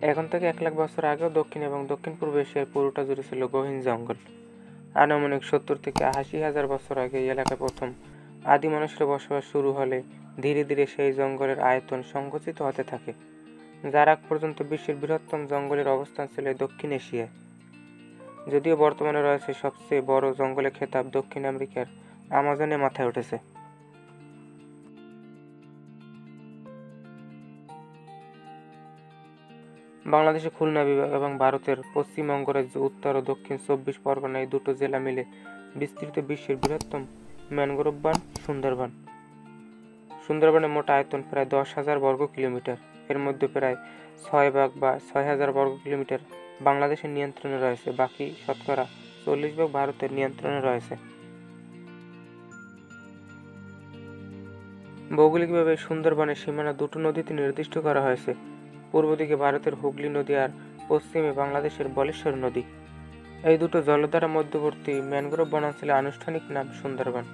এখন থেকে 1 লাখ বছর আগেও দক্ষিণ এবং দক্ষিণ-পূর্ব এশিয়ার পুরোটা জুড়ে ছিল গহীন জঙ্গল। আনুমানিক 70 থেকে 80 হাজার বছর আগে এই এলাকায় প্রথম আদি মানুষের বসবাস শুরু হলে ধীরে ধীরে সেই জঙ্গলের আয়তন সংকুচিত হতে থাকে, যার আগ পর্যন্ত বিশ্বের বৃহত্তম জঙ্গলের অবস্থান ছিল দক্ষিণ এশিয়ায়। যদিও বর্তমানে রয়েছে সবচেয়ে বড় জঙ্গলের খেতাব দক্ষিণ আমেরিকার আমাজনে মাথায় উঠেছে। বাংলাদেশের খুলনা বিভাগ এবং ভারতের পশ্চিমবঙ্গ রাজ্য উত্তর ও দক্ষিণ 24 পরগনা এই দুটো জেলা মিলে বিস্তৃত বিশ্বের বৃহত্তম ম্যানগ্রোভ বন সুন্দরবন। সুন্দরবনের মোট আয়তন প্রায় 10,000 বর্গ কিলোমিটার। এর মধ্যে প্রায় 6 ভাগ বা 6,000 বর্গ কিলোমিটার বাংলাদেশের নিয়ন্ত্রণে রয়েছে, বাকি শতকরা 40 ভাগ ভারতের নিয়ন্ত্রণে রয়েছে। ভৌগোলিকভাবে সুন্দরবনের সীমানা দুটো নদীতে নির্দিষ্ট করা হয়েছে। পূর্ব দিকে ভারতের হুগলি নদী আর পশ্চিমে বাংলাদেশের বলেশ্বর নদী। এই দুটো জলধারা মধ্যবর্তী ম্যানগ্রোভ বনাঞ্চলের আনুষ্ঠানিক নাম সুন্দরবন।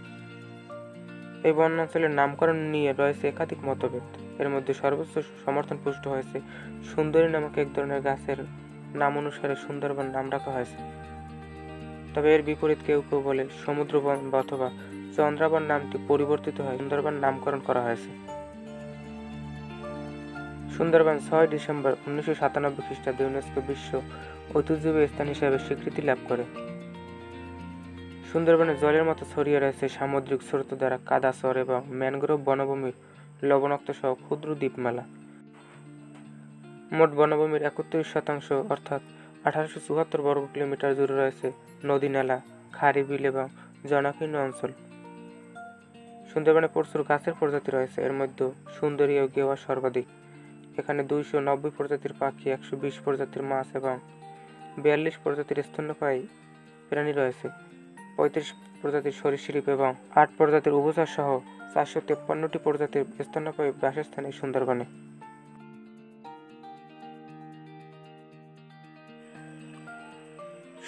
এই বনাঞ্চলের নামকরণ নিয়ে রয়েছে একাধিক মতভেদ। এর মধ্যে সর্বোচ্চ সমর্থন পুষ্ট হয়েছে সুন্দরী নামক এক ধরনের গাছের নাম অনুসারে সুন্দরবন নাম রাখা হয়েছে। তবে এর বিপরীত কেউ কেউ বলে সমুদ্রবন অথবা চন্দ্রাবন নামটি পরিবর্তিত হয়ে সুন্দরবন নামকরণ করা হয়েছে। সুন্দরবন 6 ডিসেম্বর 1997 খ্রিস্টাব্দে ইউনেস্কো বিশ্ব ঐতিহ্যবাহী স্থান হিসেবে স্বীকৃতি লাভ করে। সুন্দরবনে জলের মতো ছড়িয়ে রয়েছে সামুদ্রিক স্রোতধারা, কাদাচর এবং ম্যানগ্রোভ বনভূমির লবণাক্ত সহ ক্ষুদ্র দ্বীপমালা। মোট বনভূমির 31% অর্থাৎ 1874 বর্গ কিলোমিটার জুড়ে রয়েছে নদী, নালা, খাড়ি, বিল এবং জনাকীর্ণ অঞ্চল। সুন্দরবনে প্রচুর গাছের প্রজাতি রয়েছে, এর মধ্যে সুন্দরী ও গেওয়া সর্বাধিক। এখানে 290 প্রজাতির পাখি, 120 প্রজাতির মাছ এবং 42 প্রজাতির স্তন্যপায়ী প্রাণী রয়েছে। 35 প্রজাতির সরীসৃপ এবং 8 প্রজাতির উভচর সহ 453টি প্রজাতির স্তন্যপায়ী বাসস্থান এই সুন্দরবনে।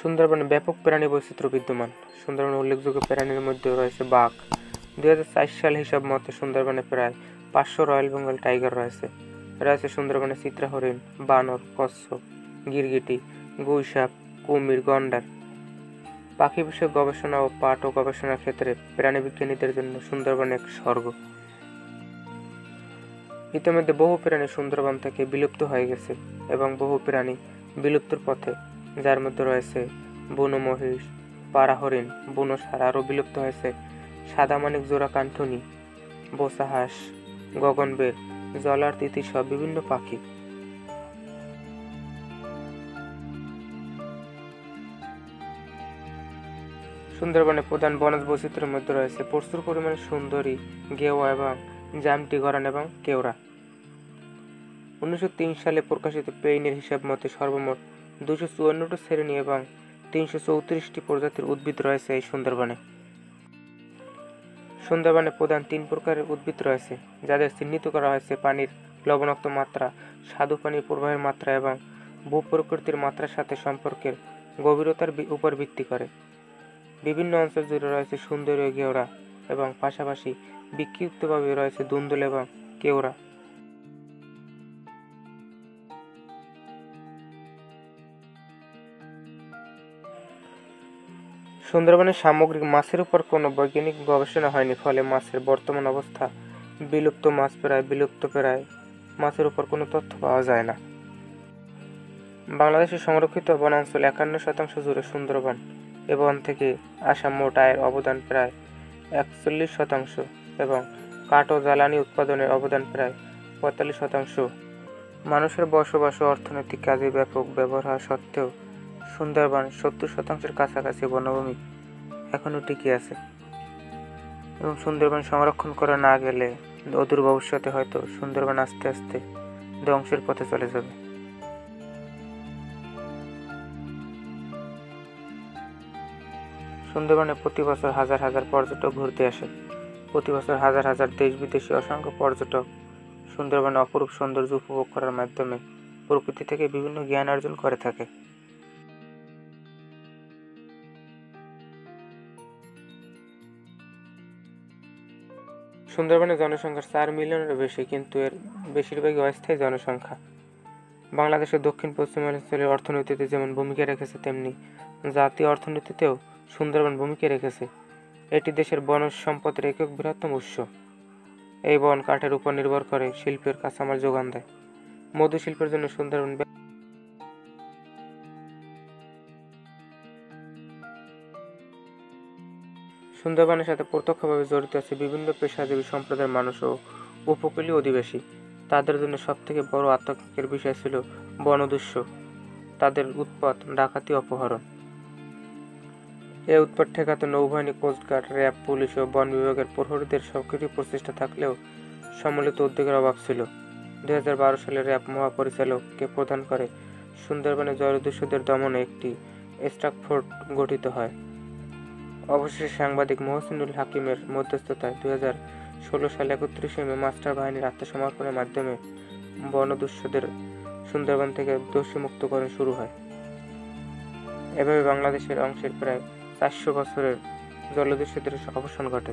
সুন্দরবনে ব্যাপক প্রাণী বৈচিত্র্য বিদ্যমান। সুন্দরবনে উল্লেখযোগ্য প্রাণীর মধ্যে রয়েছে বাঘ। 2004 সাল হিসাব মতে সুন্দরবনে প্রায় 500 রয়্যাল বেঙ্গল টাইগার রয়েছে। রয়েছে সুন্দরবনে চিত্রা হরিণ, বানর, কচ্ছপ, গিরগিটি, গুইসাপ, কুমির, গন্ডার। পাখি বিষয়ক গবেষণা ও পাট ও গবেষণার ক্ষেত্রে প্রাণীবিজ্ঞানীদের জন্য সুন্দরবন এক স্বর্গ। ইতিমধ্যে বহু প্রাণী সুন্দরবন থেকে বিলুপ্ত হয়ে গেছে এবং বহু প্রাণী বিলুপ্তর পথে, যার মধ্যে রয়েছে বুনো মহিষ, পাড়া হরিণ, বুনো ষাঁড়। আরও বিলুপ্ত হয়েছে সাদামানিক জোড়া কানঠুনি, বোচা হাঁস, গগনবেড়, জলার তিতি সহ বিভিন্ন পাখি। সুন্দরবনে প্রধান বনজ বৈচিত্র্যের মধ্যে রয়েছে প্রচুর পরিমাণে সুন্দরী, গেওয়া এবং জামটি গরান এবং কেওড়া। 1903 সালে প্রকাশিত পেইনের হিসাব মতে সর্বমোট 254টি শ্রেণী এবং 334টি প্রজাতির উদ্ভিদ রয়েছে এই সুন্দরবনে। সুন্দরবনে প্রধান 3 প্রকারের উদ্ভিদ রয়েছে, যাদের চিহ্নিত করা হয়েছে পানির লবণাক্ত মাত্রা, স্বাদু পানির প্রবাহের মাত্রা এবং ভূপ্রকৃতির মাত্রার সাথে সম্পর্কের গভীরতার উপর ভিত্তি করে। বিভিন্ন অঞ্চল জুড়ে রয়েছে সুন্দরী ও গেওড়া এবং পাশাপাশি বিক্ষিপ্তভাবে রয়েছে দুন্দুল এবং কেওড়া। সুন্দরবনের সামগ্রিক মাছের উপর কোনো বৈজ্ঞানিক গবেষণা হয়নি, ফলে মাছের বর্তমান অবস্থা, বিলুপ্ত মাছ, প্রায় বিলুপ্ত প্রায় মাছের উপর কোনো তথ্য পাওয়া যায় না। বাংলাদেশের সংরক্ষিত বনাঞ্চল 51% জুড়ে সুন্দরবন। এ বন থেকে আসা মোট আয়ের অবদান প্রায় 41% এবং কাঠ ও জ্বালানি উৎপাদনের অবদান প্রায় 45%। মানুষের বসবাস ও অর্থনৈতিক কাজে ব্যাপক ব্যবহার হওয়া সত্ত্বেও সুন্দরবন 70%-এর কাছাকাছি বনভূমি এখনও টিকে আছে এবং সুন্দরবন সংরক্ষণ করা না গেলে অদূর ভবিষ্যতে হয়তো সুন্দরবন আস্তে আস্তে ধ্বংসের পথে চলে যাবে। সুন্দরবনে প্রতি বছর হাজার হাজার পর্যটক ঘুরতে আসে। প্রতি বছর হাজার হাজার দেশ বিদেশি অসংখ্য পর্যটক সুন্দরবনে অপরূপ সৌন্দর্য উপভোগ করার মাধ্যমে প্রকৃতি থেকে বিভিন্ন জ্ঞান অর্জন করে থাকে। সুন্দরবনের জনসংখ্যা 4 মিলিয়নেরও বেশি, কিন্তু এর বেশিরভাগই অস্থায়ী জনসংখ্যা। বাংলাদেশের দক্ষিণ পশ্চিমাঞ্চলের অর্থনীতিতে যেমন ভূমিকা রেখেছে, তেমনি জাতীয় অর্থনীতিতেও সুন্দরবন ভূমিকা রেখেছে। এটি দেশের বনজ সম্পদের একক বৃহত্তম উৎস। এই বন কাঠের উপর নির্ভর করে শিল্পের কাঁচামাল যোগান দেয়। মধু শিল্পের জন্য সুন্দরবনের সাথে প্রত্যক্ষভাবে জড়িত আছে বিভিন্ন পেশাজীবী সম্প্রদায়ের মানুষ ও উপকূলীয় অধিবাসী। তাদের জন্য সবথেকে বড় আতঙ্কের বিষয় ছিল বনদস্যু, তাদের উৎপাত, ডাকাতি, অপহরণ। এই উৎপাত ঠেকাতে নৌবাহিনী, কোস্টগার্ড, র্যাব, পুলিশ ও বন বিভাগের প্রহরীদের সক্রিয় প্রচেষ্টা থাকলেও সম্মিলিত উদ্যোগের অভাব ছিল। 2012 সালে র্যাব মহাপরিচালককে প্রদান করে সুন্দরবনে জলদস্যুদের দমনে একটি টাস্ক ফোর্স গঠিত হয়। অবশেষে সাংবাদিক মহসিনুল হাকিমের মধ্যস্থতায় 2016 সালে 31শে মে মাস্টার বাহিনীর আত্মসমর্পণের মাধ্যমে বনদস্যুদের সুন্দরবন থেকে দোষীমুক্তকরণ শুরু হয়। এভাবে বাংলাদেশের অংশের প্রায় 400 বছরের জলদস্যুদের অবসান ঘটে।